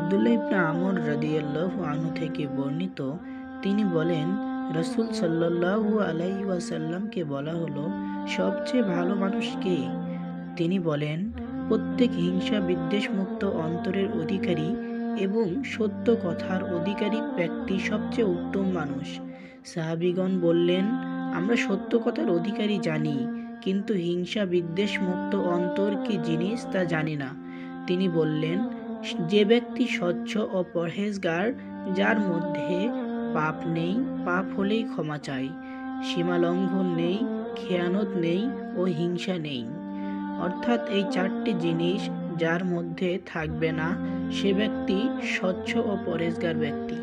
আব্দুল্লাহ ইবনে আমর রাদিয়াল্লাহু আনহু থেকে বর্ণিত, তিনি বলেন, রাসূল সাল্লাল্লাহু আলাইহি ওয়াসাল্লামকে বলা হলো, সবচেয়ে ভালো মানুষ কে? তিনি বলেন, প্রত্যেক হিংসা বিদ্বেষ মুক্ত অন্তরের অধিকারী এবং সত্য কথার অধিকারী ব্যক্তি সবচেয়ে উত্তম মানুষ। সাহাবীগণ বললেন, আমরা সত্য কথার অধিকারী জানি, কিন্তু হিংসা বিদ্বেষ মুক্ত অন্তর কি জিনিস তা জানি না। তিনি বললেন, যে ব্যক্তি স্বচ্ছ ও পরহেজগার, যার মধ্যে পাপ নেই, পাপ হলেই ক্ষমা চায়, সীমা লঙ্ঘন নেই, খেয়ানত নেই ও হিংসা নেই। অর্থাৎ এই চারটি জিনিস যার মধ্যে থাকবে না, সে ব্যক্তি স্বচ্ছ ও পরহেজগার ব্যক্তি।